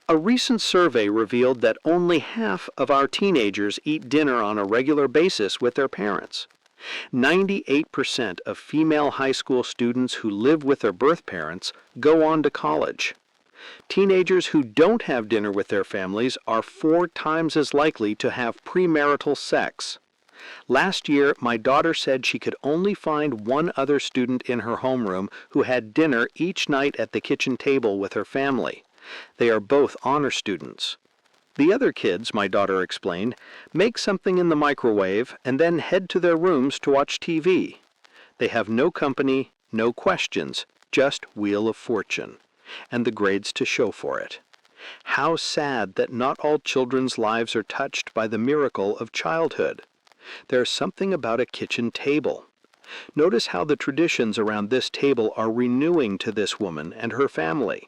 A recent survey revealed that only half of our teenagers eat dinner on a regular basis with their parents. 98% of female high school students who live with their birth parents go on to college. Teenagers who don't have dinner with their families are 4 times as likely to have premarital sex. Last year, my daughter said she could only find one other student in her homeroom who had dinner each night at the kitchen table with her family. They are both honor students. The other kids, my daughter explained, make something in the microwave and then head to their rooms to watch TV. They have no company, no questions, just Wheel of Fortune, and the grades to show for it. How sad that not all children's lives are touched by the miracle of childhood. There's something about a kitchen table. Notice how the traditions around this table are renewing to this woman and her family.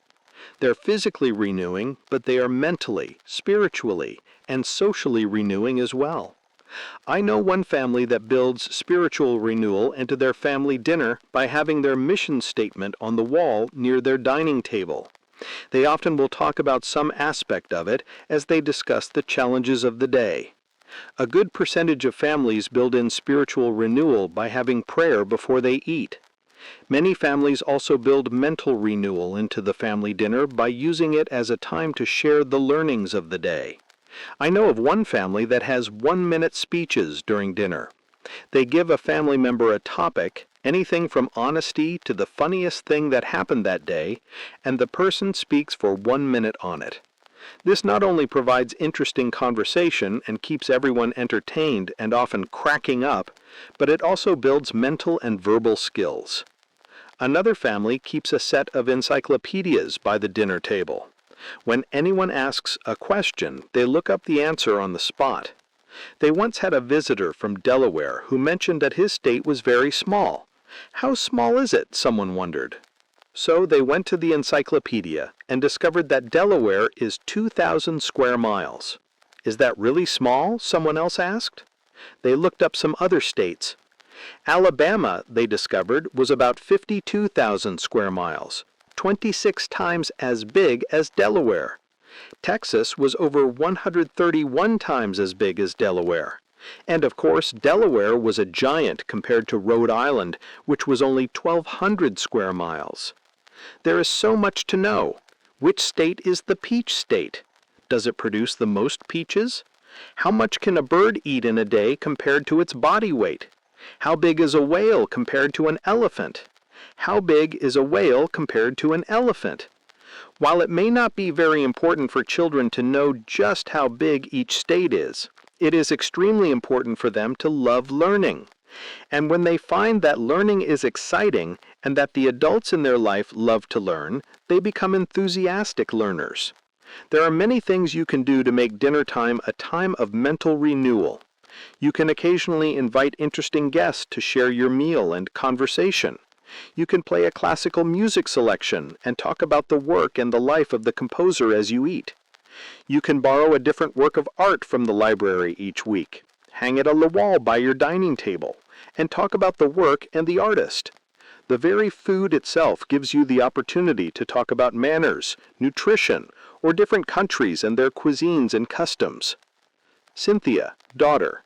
They're physically renewing, but they are mentally, spiritually, and socially renewing as well. I know one family that builds spiritual renewal into their family dinner by having their mission statement on the wall near their dining table. They often will talk about some aspect of it as they discuss the challenges of the day. A good percentage of families build in spiritual renewal by having prayer before they eat. Many families also build mental renewal into the family dinner by using it as a time to share the learnings of the day. I know of one family that has 1-minute speeches during dinner. They give a family member a topic, anything from honesty to the funniest thing that happened that day, and the person speaks for 1 minute on it. This not only provides interesting conversation and keeps everyone entertained and often cracking up, but it also builds mental and verbal skills. Another family keeps a set of encyclopedias by the dinner table. When anyone asks a question, they look up the answer on the spot. They once had a visitor from Delaware who mentioned that his state was very small. How small is it? Someone wondered. So they went to the encyclopedia and discovered that Delaware is 2,000 square miles. Is that really small? Someone else asked. They looked up some other states. Alabama, they discovered, was about 52,000 square miles, 26 times as big as Delaware. Texas was over 131 times as big as Delaware. And of course, Delaware was a giant compared to Rhode Island, which was only 1,200 square miles. There is so much to know. Which state is the peach state? Does it produce the most peaches? How much can a bird eat in a day compared to its body weight? How big is a whale compared to an elephant? How big is a whale compared to an elephant? While it may not be very important for children to know just how big each state is, it is extremely important for them to love learning. And when they find that learning is exciting and that the adults in their life love to learn, they become enthusiastic learners. There are many things you can do to make dinner time a time of mental renewal. You can occasionally invite interesting guests to share your meal and conversation. You can play a classical music selection and talk about the work and the life of the composer as you eat. You can borrow a different work of art from the library each week, hang it on the wall by your dining table, and talk about the work and the artist. The very food itself gives you the opportunity to talk about manners, nutrition, or different countries and their cuisines and customs. Cynthia, daughter.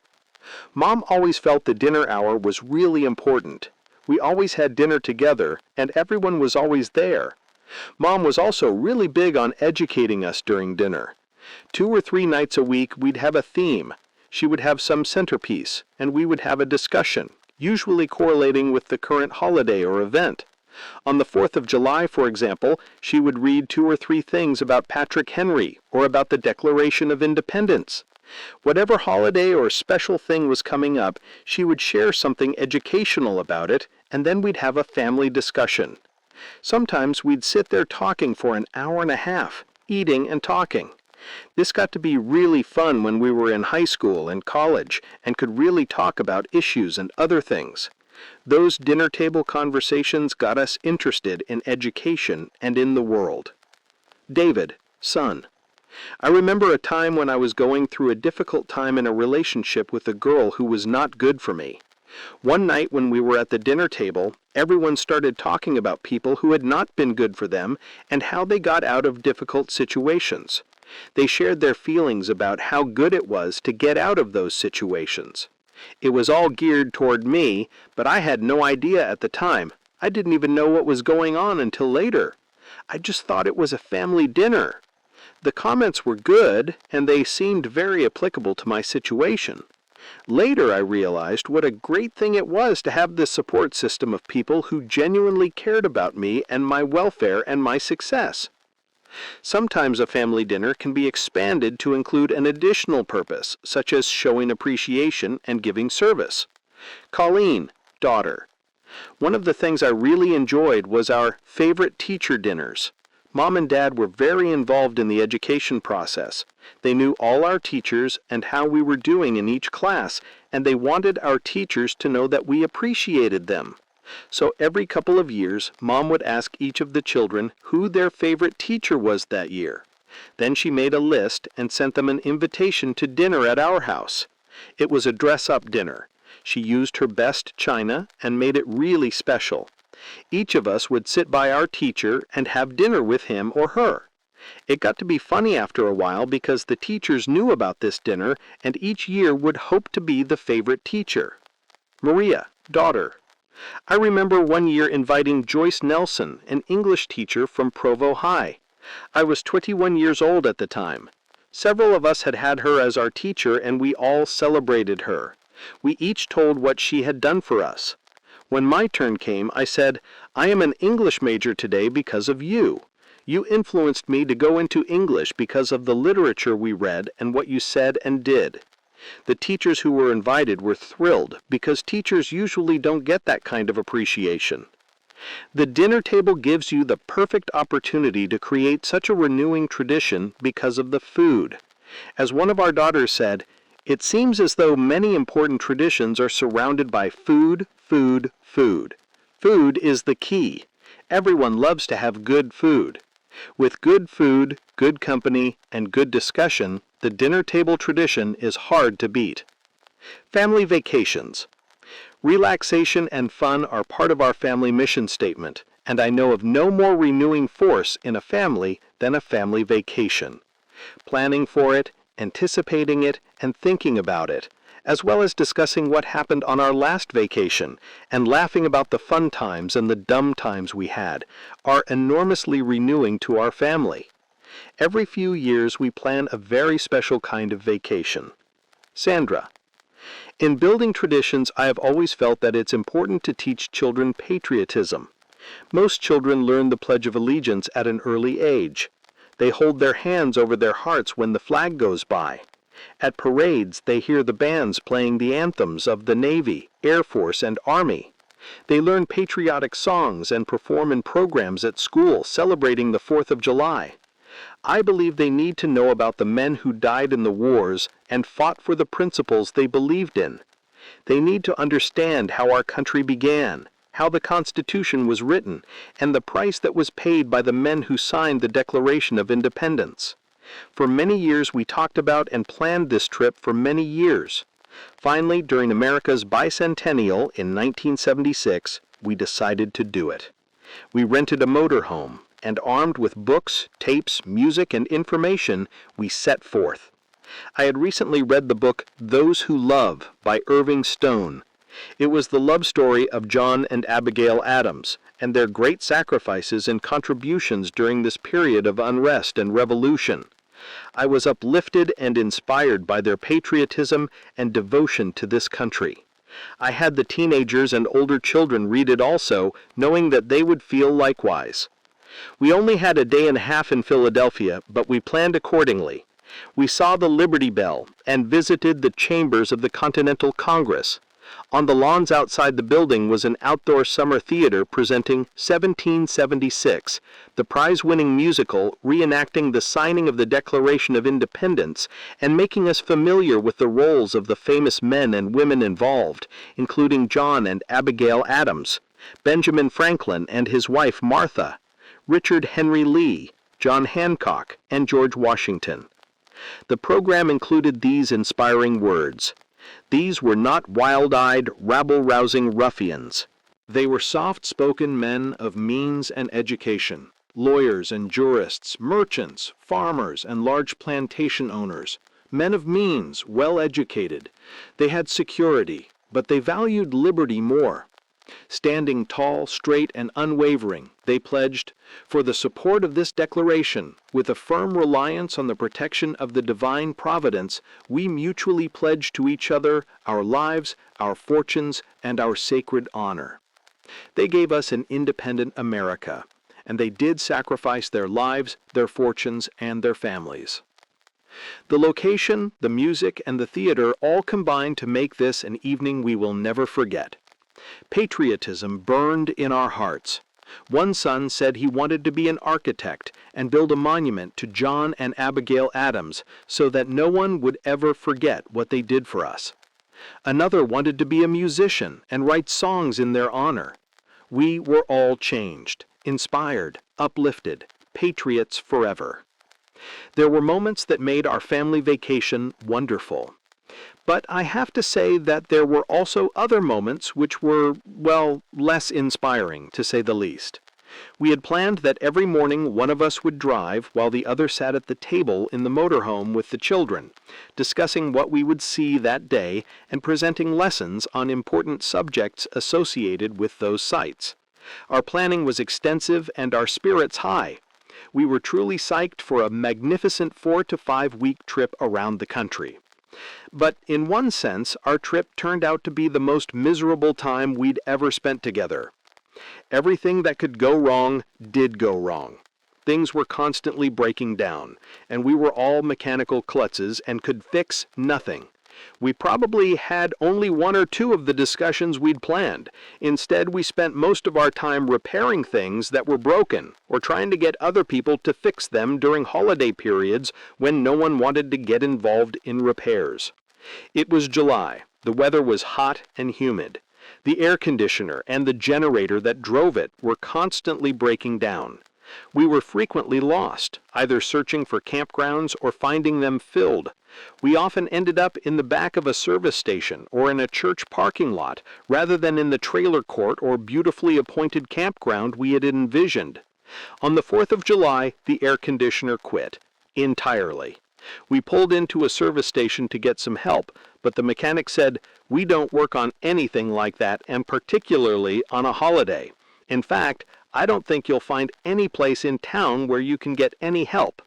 Mom always felt the dinner hour was really important. We always had dinner together, and everyone was always there. Mom was also really big on educating us during dinner. 2 or 3 nights a week we'd have a theme. She would have some centerpiece, and we would have a discussion, usually correlating with the current holiday or event. On the 4th of July, for example, she would read 2 or 3 things about Patrick Henry or about the Declaration of Independence. Whatever holiday or special thing was coming up, she would share something educational about it, and then we'd have a family discussion. Sometimes we'd sit there talking for an hour and a half, eating and talking. This got to be really fun when we were in high school and college and could really talk about issues and other things. Those dinner table conversations got us interested in education and in the world. David, son. I remember a time when I was going through a difficult time in a relationship with a girl who was not good for me. One night when we were at the dinner table, everyone started talking about people who had not been good for them and how they got out of difficult situations. They shared their feelings about how good it was to get out of those situations. It was all geared toward me, but I had no idea at the time. I didn't even know what was going on until later. I just thought it was a family dinner. The comments were good, and they seemed very applicable to my situation. Later I realized what a great thing it was to have this support system of people who genuinely cared about me and my welfare and my success. Sometimes a family dinner can be expanded to include an additional purpose, such as showing appreciation and giving service. Colleen, daughter. One of the things I really enjoyed was our favorite teacher dinners. Mom and Dad were very involved in the education process. They knew all our teachers and how we were doing in each class, and they wanted our teachers to know that we appreciated them. So every couple of years, Mom would ask each of the children who their favorite teacher was that year. Then she made a list and sent them an invitation to dinner at our house. It was a dress-up dinner. She used her best china and made it really special. Each of us would sit by our teacher and have dinner with him or her. It got to be funny after a while because the teachers knew about this dinner and each year would hope to be the favorite teacher. Maria, daughter. I remember one year inviting Joyce Nelson, an English teacher from Provo High. I was 21 years old at the time. Several of us had had her as our teacher and we all celebrated her. We each told what she had done for us. When my turn came, I said, "I am an English major today because of you. You influenced me to go into English because of the literature we read and what you said and did." The teachers who were invited were thrilled because teachers usually don't get that kind of appreciation. The dinner table gives you the perfect opportunity to create such a renewing tradition because of the food. As one of our daughters said, "It seems as though many important traditions are surrounded by food, food, food. Food is the key. Everyone loves to have good food. With good food, good company, and good discussion, the dinner table tradition is hard to beat." Family vacations. Relaxation and fun are part of our family mission statement, and I know of no more renewing force in a family than a family vacation. Planning for it, anticipating it, and thinking about it, as well as discussing what happened on our last vacation and laughing about the fun times and the dumb times we had, are enormously renewing to our family. Every few years we plan a very special kind of vacation. Sandra. In building traditions, I have always felt that it's important to teach children patriotism. Most children learn the Pledge of Allegiance at an early age. They hold their hands over their hearts when the flag goes by. At parades, they hear the bands playing the anthems of the Navy, Air Force, and Army. They learn patriotic songs and perform in programs at school celebrating the 4th of July. I believe they need to know about the men who died in the wars and fought for the principles they believed in. They need to understand how our country began, how the Constitution was written, and the price that was paid by the men who signed the Declaration of Independence. For many years we talked about and planned this trip for many years. Finally, during America's bicentennial in 1976, we decided to do it. We rented a motorhome, and armed with books, tapes, music, and information, we set forth. I had recently read the book Those Who Love by Irving Stone. It was the love story of John and Abigail Adams, and their great sacrifices and contributions during this period of unrest and revolution. I was uplifted and inspired by their patriotism and devotion to this country. I had the teenagers and older children read it also, knowing that they would feel likewise. We only had a day and a half in Philadelphia, but we planned accordingly. We saw the Liberty Bell and visited the chambers of the Continental Congress. On the lawns outside the building was an outdoor summer theater presenting 1776, the prize-winning musical reenacting the signing of the Declaration of Independence and making us familiar with the roles of the famous men and women involved, including John and Abigail Adams, Benjamin Franklin and his wife Martha, Richard Henry Lee, John Hancock, and George Washington. The program included these inspiring words: These were not wild-eyed, rabble-rousing ruffians. They were soft-spoken men of means and education, lawyers and jurists, merchants, farmers, and large plantation owners, men of means, well-educated. They had security, but they valued liberty more. Standing tall, straight, and unwavering, they pledged, "For the support of this declaration, with a firm reliance on the protection of the divine providence, we mutually pledge to each other our lives, our fortunes, and our sacred honor." They gave us an independent America, and they did sacrifice their lives, their fortunes, and their families. The location, the music, and the theater all combined to make this an evening we will never forget. Patriotism burned in our hearts. One son said he wanted to be an architect and build a monument to John and Abigail Adams so that no one would ever forget what they did for us. Another wanted to be a musician and write songs in their honor. We were all changed, inspired, uplifted, patriots forever. There were moments that made our family vacation wonderful. But I have to say that there were also other moments which were, well, less inspiring, to say the least. We had planned that every morning one of us would drive while the other sat at the table in the motorhome with the children, discussing what we would see that day and presenting lessons on important subjects associated with those sites. Our planning was extensive and our spirits high. We were truly psyched for a magnificent 4 to 5 week trip around the country. But in one sense, our trip turned out to be the most miserable time we'd ever spent together. Everything that could go wrong did go wrong. Things were constantly breaking down, and we were all mechanical klutzes and could fix nothing. We probably had only 1 or 2 of the discussions we'd planned. Instead, we spent most of our time repairing things that were broken or trying to get other people to fix them during holiday periods when no one wanted to get involved in repairs. It was July. The weather was hot and humid. The air conditioner and the generator that drove it were constantly breaking down. We were frequently lost, either searching for campgrounds or finding them filled. We often ended up in the back of a service station or in a church parking lot rather than in the trailer court or beautifully appointed campground we had envisioned. On the 4th of July, the air conditioner quit entirely. We pulled into a service station to get some help, but the mechanic said, "We don't work on anything like that, and particularly on a holiday. In fact, I don't think you'll find any place in town where you can get any help."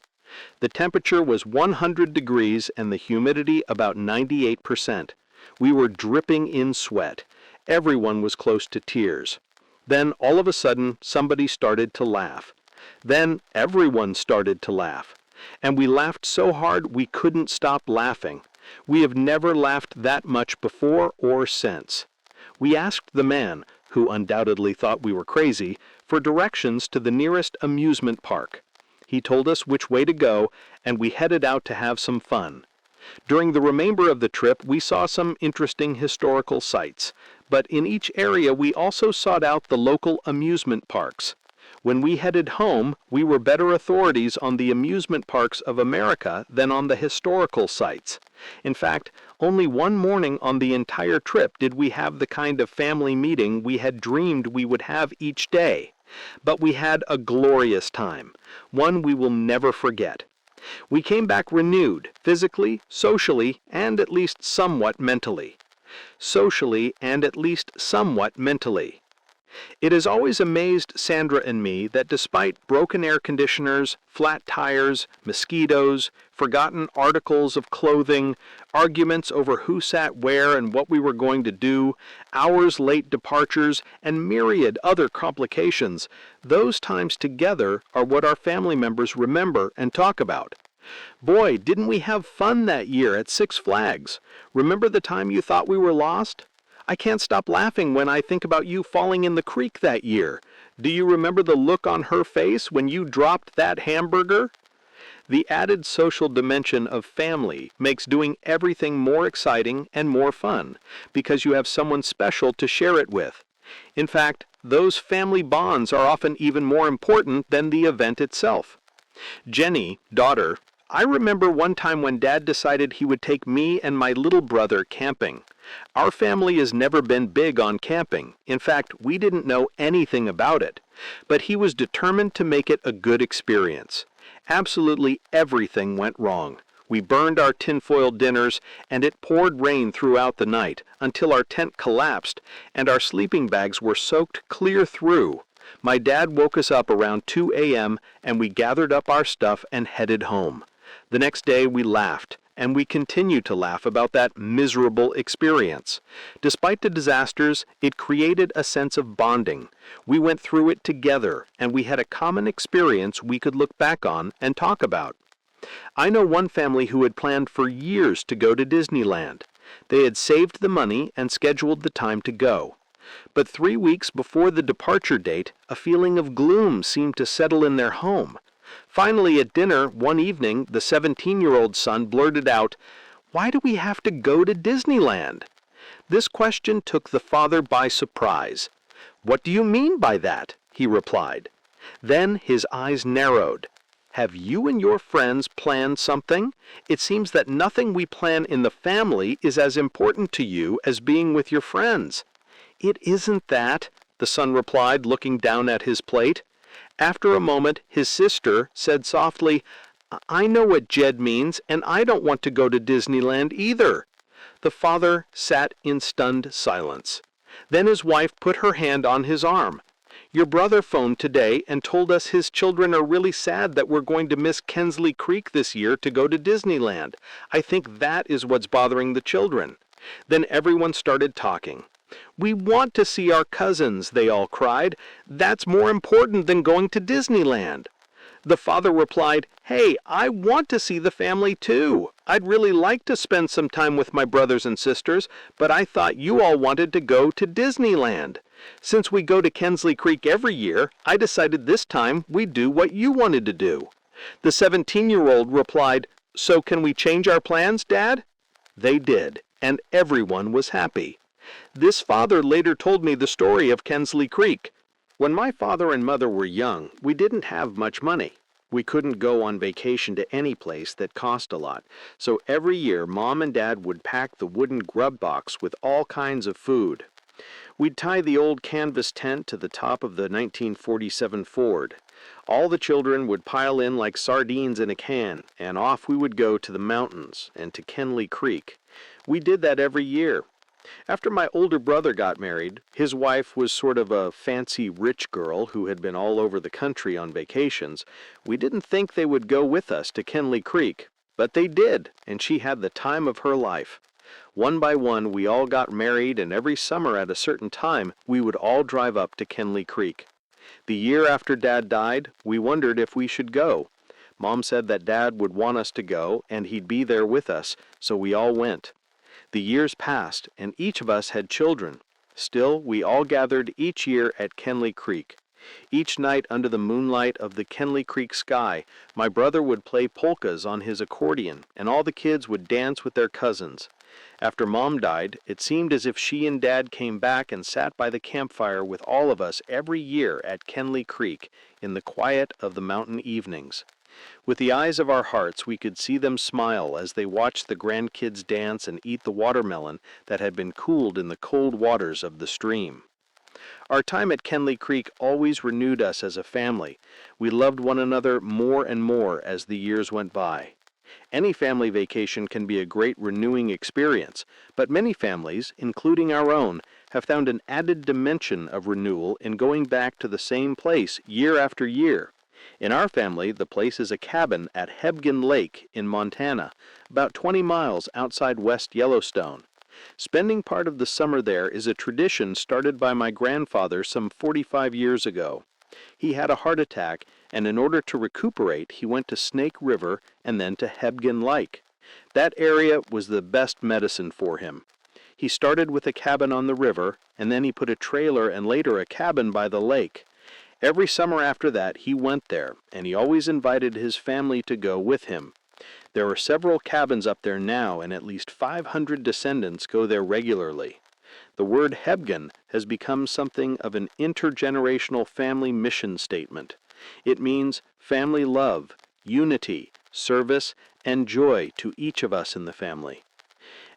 The temperature was 100 degrees and the humidity about 98%. We were dripping in sweat. Everyone was close to tears. Then, all of a sudden, somebody started to laugh. Then, everyone started to laugh. And we laughed so hard we couldn't stop laughing. We have never laughed that much before or since. We asked the man, who undoubtedly thought we were crazy, for directions to the nearest amusement park. He told us which way to go, and we headed out to have some fun. During the remainder of the trip, we saw some interesting historical sites, but in each area we also sought out the local amusement parks. When we headed home, we were better authorities on the amusement parks of America than on the historical sites. In fact, only one morning on the entire trip did we have the kind of family meeting we had dreamed we would have each day. But we had a glorious time, one we will never forget. We came back renewed, physically, socially, and at least somewhat mentally. Socially and at least somewhat mentally. It has always amazed Sandra and me that despite broken air conditioners, flat tires, mosquitoes, forgotten articles of clothing, arguments over who sat where and what we were going to do, hours late departures, and myriad other complications, those times together are what our family members remember and talk about. "Boy, didn't we have fun that year at Six Flags? Remember the time you thought we were lost? I can't stop laughing when I think about you falling in the creek that year. Do you remember the look on her face when you dropped that hamburger?" The added social dimension of family makes doing everything more exciting and more fun, because you have someone special to share it with. In fact, those family bonds are often even more important than the event itself. Jenny, daughter, I remember one time when Dad decided he would take me and my little brother camping. Our family has never been big on camping. In fact, we didn't know anything about it. But he was determined to make it a good experience. Absolutely everything went wrong. We burned our tinfoil dinners, and it poured rain throughout the night until our tent collapsed and our sleeping bags were soaked clear through. My dad woke us up around 2 a.m. and we gathered up our stuff and headed home. The next day we laughed, and we continue to laugh about that miserable experience. Despite the disasters, it created a sense of bonding. We went through it together, and we had a common experience we could look back on and talk about. I know one family who had planned for years to go to Disneyland. They had saved the money and scheduled the time to go. But 3 weeks before the departure date, a feeling of gloom seemed to settle in their home. Finally, at dinner one evening, the 17-year-old son blurted out, "Why do we have to go to Disneyland?" This question took the father by surprise. "What do you mean by that?" he replied. Then his eyes narrowed. "Have you and your friends planned something? It seems that nothing we plan in the family is as important to you as being with your friends." "It isn't that," the son replied, looking down at his plate. After a moment, his sister said softly, "I know what Jed means, and I don't want to go to Disneyland either." The father sat in stunned silence. Then his wife put her hand on his arm. "Your brother phoned today and told us his children are really sad that we're going to miss Kensley Creek this year to go to Disneyland. I think that is what's bothering the children." Then everyone started talking. "We want to see our cousins," they all cried. "That's more important than going to Disneyland." The father replied, "Hey, I want to see the family too. I'd really like to spend some time with my brothers and sisters, but I thought you all wanted to go to Disneyland. Since we go to Kensley Creek every year, I decided this time we'd do what you wanted to do." The 17-year-old replied, "So can we change our plans, Dad?" They did, and everyone was happy. This father later told me the story of Kensley Creek. "When my father and mother were young, we didn't have much money. We couldn't go on vacation to any place that cost a lot, so every year Mom and Dad would pack the wooden grub box with all kinds of food. We'd tie the old canvas tent to the top of the 1947 Ford. All the children would pile in like sardines in a can, and off we would go to the mountains and to Kenley Creek. We did that every year. After my older brother got married, his wife was sort of a fancy rich girl who had been all over the country on vacations. We didn't think they would go with us to Kenley Creek, but they did, and she had the time of her life. One by one, we all got married, and every summer at a certain time, we would all drive up to Kenley Creek. The year after Dad died, we wondered if we should go. Mom said that Dad would want us to go, and he'd be there with us, so we all went. The years passed, and each of us had children. Still, we all gathered each year at Kenley Creek. Each night under the moonlight of the Kenley Creek sky, my brother would play polkas on his accordion, and all the kids would dance with their cousins. After Mom died, it seemed as if she and Dad came back and sat by the campfire with all of us every year at Kenley Creek in the quiet of the mountain evenings. With the eyes of our hearts, we could see them smile as they watched the grandkids dance and eat the watermelon that had been cooled in the cold waters of the stream. Our time at Kenley Creek always renewed us as a family. We loved one another more and more as the years went by. Any family vacation can be a great renewing experience, but many families, including our own, have found an added dimension of renewal in going back to the same place year after year. In our family, the place is a cabin at Hebgen Lake in Montana, about 20 miles outside West Yellowstone. Spending part of the summer there is a tradition started by my grandfather some 45 years ago. He had a heart attack, and in order to recuperate, he went to Snake River and then to Hebgen Lake. That area was the best medicine for him. He started with a cabin on the river, and then he put a trailer and later a cabin by the lake. Every summer after that, he went there, and he always invited his family to go with him. There are several cabins up there now, and at least 500 descendants go there regularly. The word Hebgen has become something of an intergenerational family mission statement. It means family love, unity, service, and joy to each of us in the family.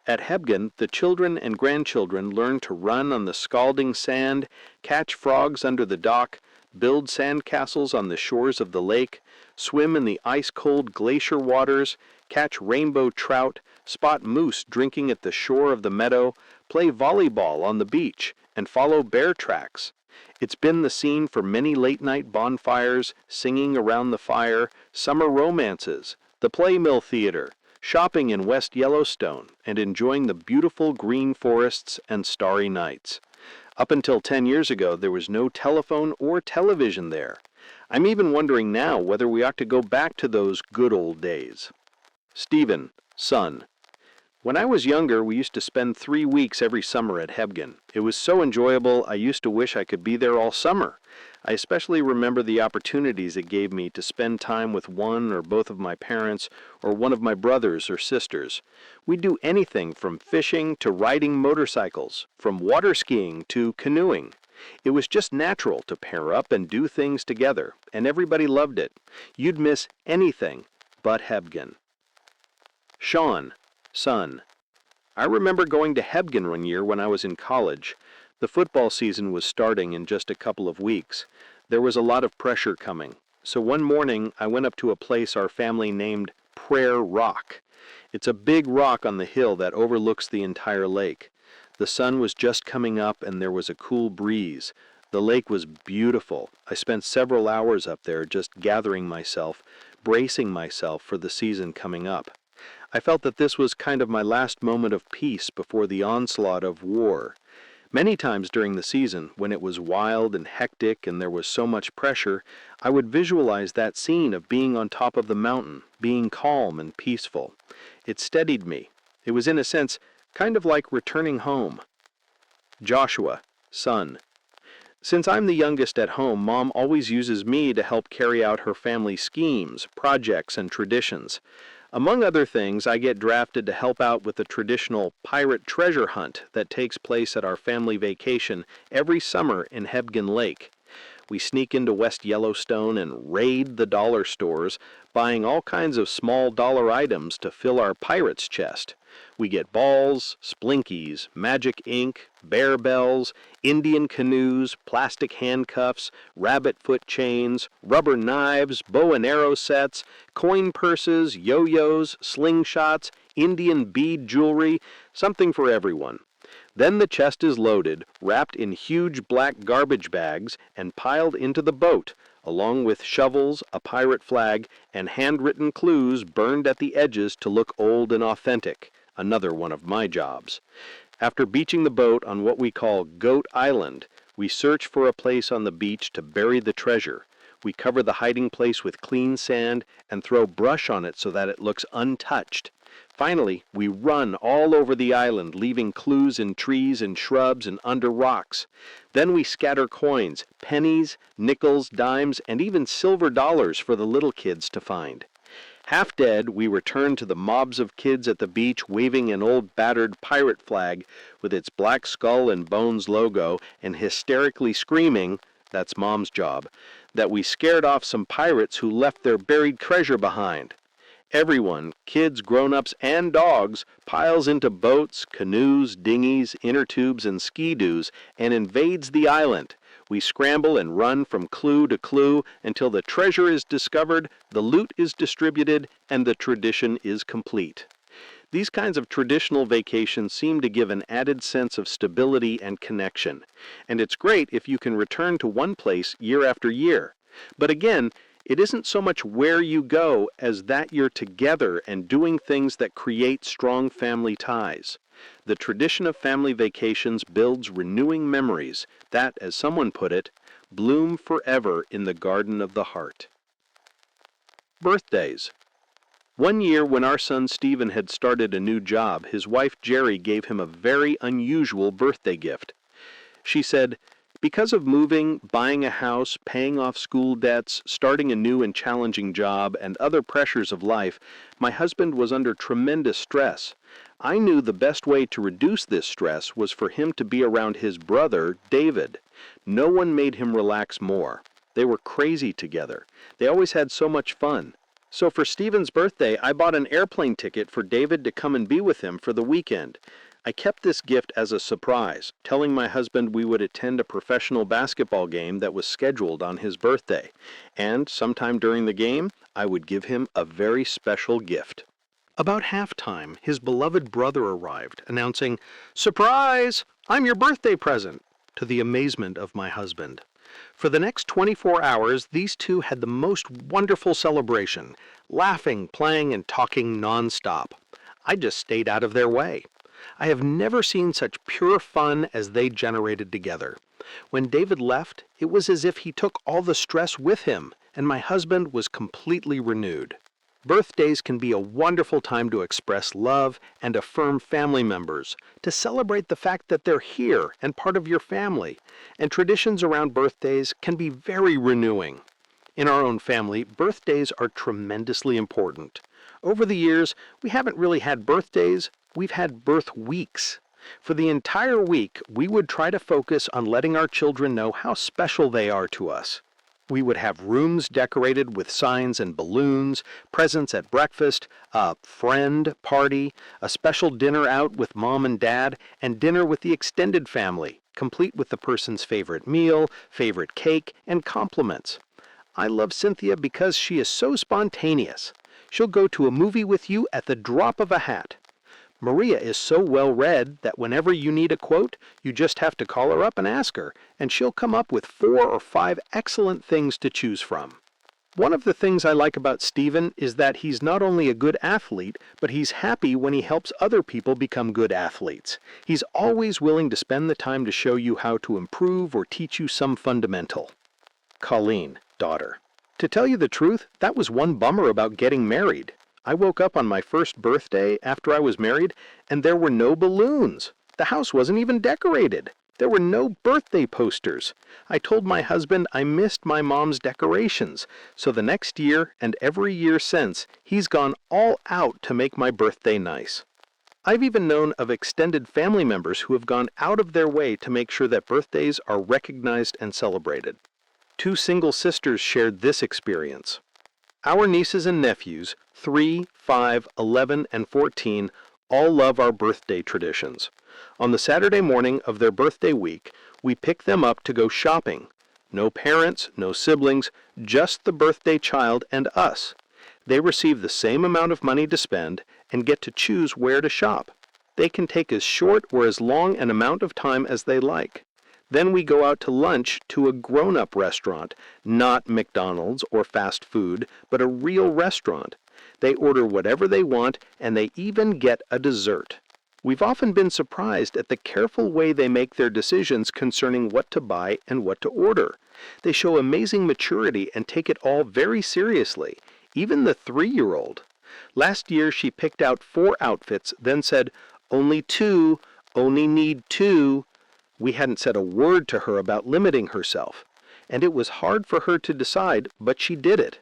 At Hebgen, the children and grandchildren learn to run on the scalding sand, catch frogs under the dock, build sandcastles on the shores of the lake, swim in the ice-cold glacier waters, catch rainbow trout, spot moose drinking at the shore of the meadow, play volleyball on the beach, and follow bear tracks. It's been the scene for many late-night bonfires, singing around the fire, summer romances, the Playmill Theater, shopping in West Yellowstone, and enjoying the beautiful green forests and starry nights. Up until 10 years ago, there was no telephone or television there. I'm even wondering now whether we ought to go back to those good old days. Stephen, son. When I was younger, we used to spend 3 weeks every summer at Hebgen. It was so enjoyable, I used to wish I could be there all summer. I especially remember the opportunities it gave me to spend time with one or both of my parents or one of my brothers or sisters. We'd do anything from fishing to riding motorcycles, from water skiing to canoeing. It was just natural to pair up and do things together, and everybody loved it. You'd miss anything but Hebgen. Sean, son. I remember going to Hebgen one year when I was in college. The football season was starting in just a couple of weeks. There was a lot of pressure coming. So one morning I went up to a place our family named Prayer Rock. It's a big rock on the hill that overlooks the entire lake. The sun was just coming up and there was a cool breeze. The lake was beautiful. I spent several hours up there just gathering myself, bracing myself for the season coming up. I felt that this was kind of my last moment of peace before the onslaught of war. Many times during the season, when it was wild and hectic and there was so much pressure, I would visualize that scene of being on top of the mountain, being calm and peaceful. It steadied me. It was, in a sense, kind of like returning home. Joshua, son. Since I'm the youngest at home, Mom always uses me to help carry out her family's schemes, projects, and traditions. Among other things, I get drafted to help out with the traditional pirate treasure hunt that takes place at our family vacation every summer in Hebgen Lake. We sneak into West Yellowstone and raid the dollar stores, buying all kinds of small dollar items to fill our pirate's chest. We get balls, splinkies, magic ink, bear bells, Indian canoes, plastic handcuffs, rabbit foot chains, rubber knives, bow and arrow sets, coin purses, yo-yos, slingshots, Indian bead jewelry, something for everyone. Then the chest is loaded, wrapped in huge black garbage bags, and piled into the boat, along with shovels, a pirate flag, and handwritten clues burned at the edges to look old and authentic. Another one of my jobs. After beaching the boat on what we call Goat Island, we search for a place on the beach to bury the treasure. We cover the hiding place with clean sand and throw brush on it so that it looks untouched. Finally, we run all over the island, leaving clues in trees and shrubs and under rocks. Then we scatter coins, pennies, nickels, dimes, and even silver dollars for the little kids to find. Half dead, we return to the mobs of kids at the beach waving an old battered pirate flag with its black skull and bones logo and hysterically screaming, that's Mom's job, that we scared off some pirates who left their buried treasure behind. Everyone, kids, grown-ups, and dogs, piles into boats, canoes, dinghies, inner tubes, and ski-doos and invades the island. We scramble and run from clue to clue until the treasure is discovered, the loot is distributed, and the tradition is complete. These kinds of traditional vacations seem to give an added sense of stability and connection, and it's great if you can return to one place year after year. But again, it isn't so much where you go as that you're together and doing things that create strong family ties. The tradition of family vacations builds renewing memories that, as someone put it, bloom forever in the garden of the heart. Birthdays. One year when our son Stephen had started a new job, his wife Jerry gave him a very unusual birthday gift. She said, "Because of moving, buying a house, paying off school debts, starting a new and challenging job, and other pressures of life, my husband was under tremendous stress. I knew the best way to reduce this stress was for him to be around his brother, David. No one made him relax more. They were crazy together. They always had so much fun. So for Stephen's birthday, I bought an airplane ticket for David to come and be with him for the weekend. I kept this gift as a surprise, telling my husband we would attend a professional basketball game that was scheduled on his birthday, and sometime during the game, I would give him a very special gift. About halftime, his beloved brother arrived, announcing, "Surprise! I'm your birthday present," to the amazement of my husband. For the next 24 hours, these two had the most wonderful celebration, laughing, playing, and talking nonstop. I just stayed out of their way. I have never seen such pure fun as they generated together. When David left, it was as if he took all the stress with him, and my husband was completely renewed. Birthdays can be a wonderful time to express love and affirm family members, to celebrate the fact that they're here and part of your family, and traditions around birthdays can be very renewing. In our own family, birthdays are tremendously important. Over the years, we haven't really had birthdays, we've had birth weeks. For the entire week, we would try to focus on letting our children know how special they are to us. We would have rooms decorated with signs and balloons, presents at breakfast, a friend party, a special dinner out with mom and dad, and dinner with the extended family, complete with the person's favorite meal, favorite cake, and compliments. I love Cynthia because she is so spontaneous. She'll go to a movie with you at the drop of a hat. Maria is so well read that whenever you need a quote, you just have to call her up and ask her, and she'll come up with 4 or 5 excellent things to choose from. One of the things I like about Stephen is that he's not only a good athlete, but he's happy when he helps other people become good athletes. He's always willing to spend the time to show you how to improve or teach you some fundamental. Colleen, daughter. To tell you the truth, that was one bummer about getting married. I woke up on my first birthday after I was married, and there were no balloons. The house wasn't even decorated. There were no birthday posters. I told my husband I missed my mom's decorations, so the next year and every year since, he's gone all out to make my birthday nice. I've even known of extended family members who have gone out of their way to make sure that birthdays are recognized and celebrated. 2 single sisters shared this experience. Our nieces and nephews, 3, 5, 11, and 14, all love our birthday traditions. On the Saturday morning of their birthday week, we pick them up to go shopping. No parents, no siblings, just the birthday child and us. They receive the same amount of money to spend and get to choose where to shop. They can take as short or as long an amount of time as they like. Then we go out to lunch to a grown-up restaurant, not McDonald's or fast food, but a real restaurant. They order whatever they want, and they even get a dessert. We've often been surprised at the careful way they make their decisions concerning what to buy and what to order. They show amazing maturity and take it all very seriously, even the 3-year-old. Last year she picked out 4 outfits, then said, "Only 2, only need 2. We hadn't said a word to her about limiting herself, and it was hard for her to decide, but she did it.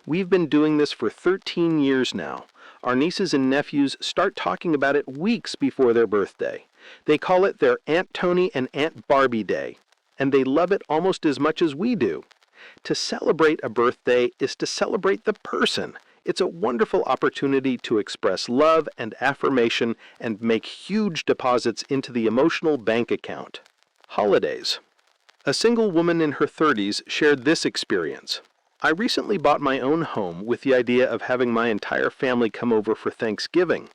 We've been doing this for 13 years now. Our nieces and nephews start talking about it weeks before their birthday. They call it their Aunt Tony and Aunt Barbie Day, and they love it almost as much as we do. To celebrate a birthday is to celebrate the person. It's a wonderful opportunity to express love and affirmation and make huge deposits into the emotional bank account. Holidays. A single woman in her 30s shared this experience. I recently bought my own home with the idea of having my entire family come over for Thanksgiving.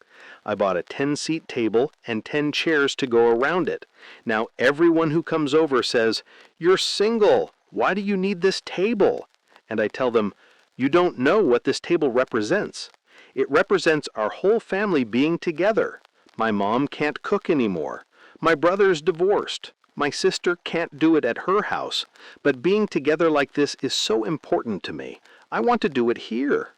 I bought a 10-seat table and 10 chairs to go around it. Now everyone who comes over says, "You're single. Why do you need this table?" And I tell them, "You don't know what this table represents. It represents our whole family being together. My mom can't cook anymore. My brother's divorced. My sister can't do it at her house. But being together like this is so important to me. I want to do it here."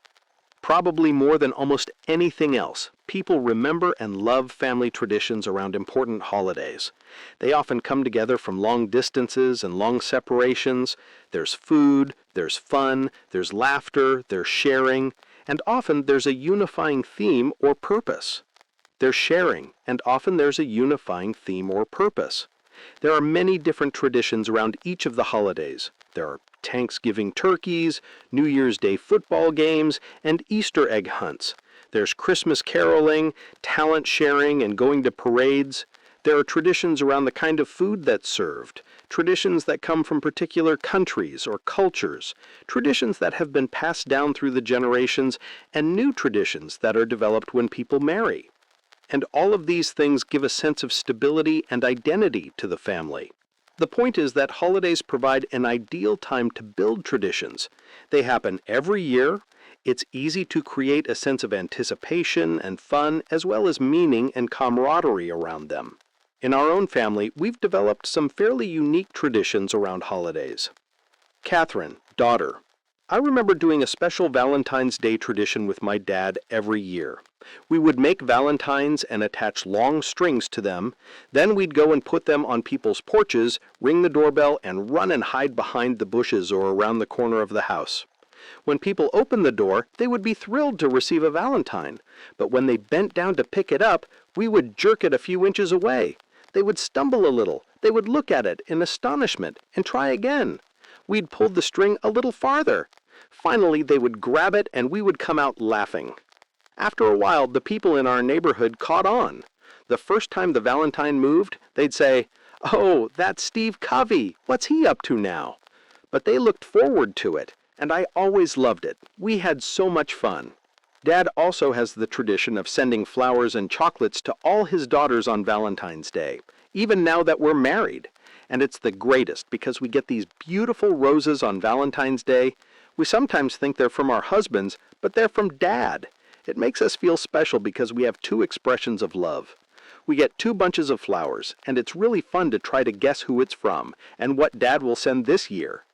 Probably more than almost anything else, people remember and love family traditions around important holidays. They often come together from long distances and long separations. There's food, there's fun, there's laughter, there's sharing, and often there's a unifying theme or purpose. There's sharing, and often there's a unifying theme or purpose. There are many different traditions around each of the holidays. There are Thanksgiving turkeys, New Year's Day football games, and Easter egg hunts. There's Christmas caroling, talent sharing, and going to parades. There are traditions around the kind of food that's served, traditions that come from particular countries or cultures, traditions that have been passed down through the generations, and new traditions that are developed when people marry. And all of these things give a sense of stability and identity to the family. The point is that holidays provide an ideal time to build traditions. They happen every year. It's easy to create a sense of anticipation and fun, as well as meaning and camaraderie around them. In our own family, we've developed some fairly unique traditions around holidays. Catherine, daughter. I remember doing a special Valentine's Day tradition with my dad every year. We would make valentines and attach long strings to them. Then we'd go and put them on people's porches, ring the doorbell, and run and hide behind the bushes or around the corner of the house. When people opened the door, they would be thrilled to receive a valentine. But when they bent down to pick it up, we would jerk it a few inches away. They would stumble a little. They would look at it in astonishment and try again. We'd pull the string a little farther. Finally, they would grab it and we would come out laughing. After a while, the people in our neighborhood caught on. The first time the valentine moved, they'd say, "Oh, that's Steve Covey. What's he up to now?" But they looked forward to it, and I always loved it. We had so much fun. Dad also has the tradition of sending flowers and chocolates to all his daughters on Valentine's Day, even now that we're married. And it's the greatest because we get these beautiful roses on Valentine's Day. We sometimes think they're from our husbands, but they're from Dad. It makes us feel special because we have two expressions of love. We get 2 bunches of flowers, and it's really fun to try to guess who it's from and what Dad will send this year.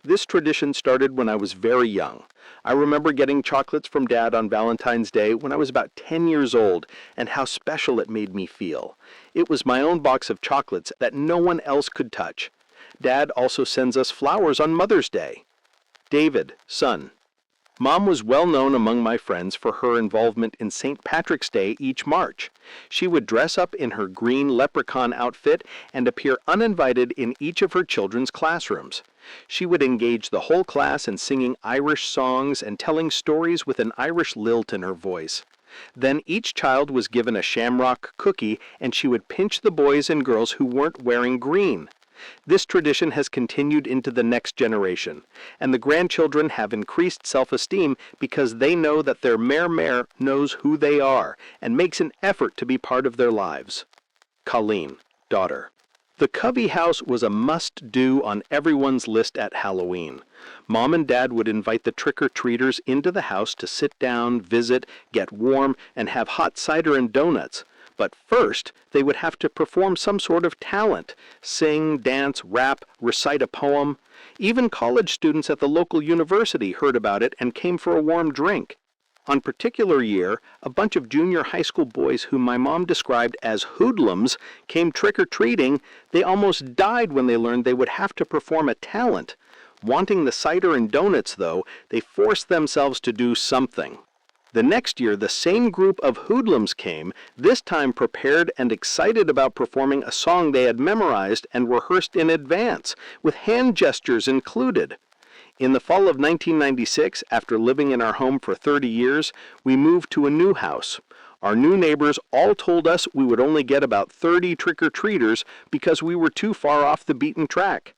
This tradition started when I was very young. I remember getting chocolates from Dad on Valentine's Day when I was about 10 years old, and how special it made me feel. It was my own box of chocolates that no one else could touch. Dad also sends us flowers on Mother's Day. David, son. Mom was well known among my friends for her involvement in St. Patrick's Day each March. She would dress up in her green leprechaun outfit and appear uninvited in each of her children's classrooms. She would engage the whole class in singing Irish songs and telling stories with an Irish lilt in her voice. Then each child was given a shamrock cookie, and she would pinch the boys and girls who weren't wearing green. This tradition has continued into the next generation, and the grandchildren have increased self-esteem because they know that their mare knows who they are and makes an effort to be part of their lives. Colleen, daughter. The Covey house was a must-do on everyone's list at Halloween. Mom and Dad would invite the trick-or-treaters into the house to sit down, visit, get warm, and have hot cider and donuts. But first, they would have to perform some sort of talent, sing, dance, rap, recite a poem. Even college students at the local university heard about it and came for a warm drink. On particular year, a bunch of junior high school boys whom my mom described as hoodlums came trick-or-treating. They almost died when they learned they would have to perform a talent. Wanting the cider and donuts, though, they forced themselves to do something. The next year, the same group of hoodlums came, this time prepared and excited about performing a song they had memorized and rehearsed in advance, with hand gestures included. In the fall of 1996, after living in our home for 30 years, we moved to a new house. Our new neighbors all told us we would only get about 30 trick-or-treaters because we were too far off the beaten track.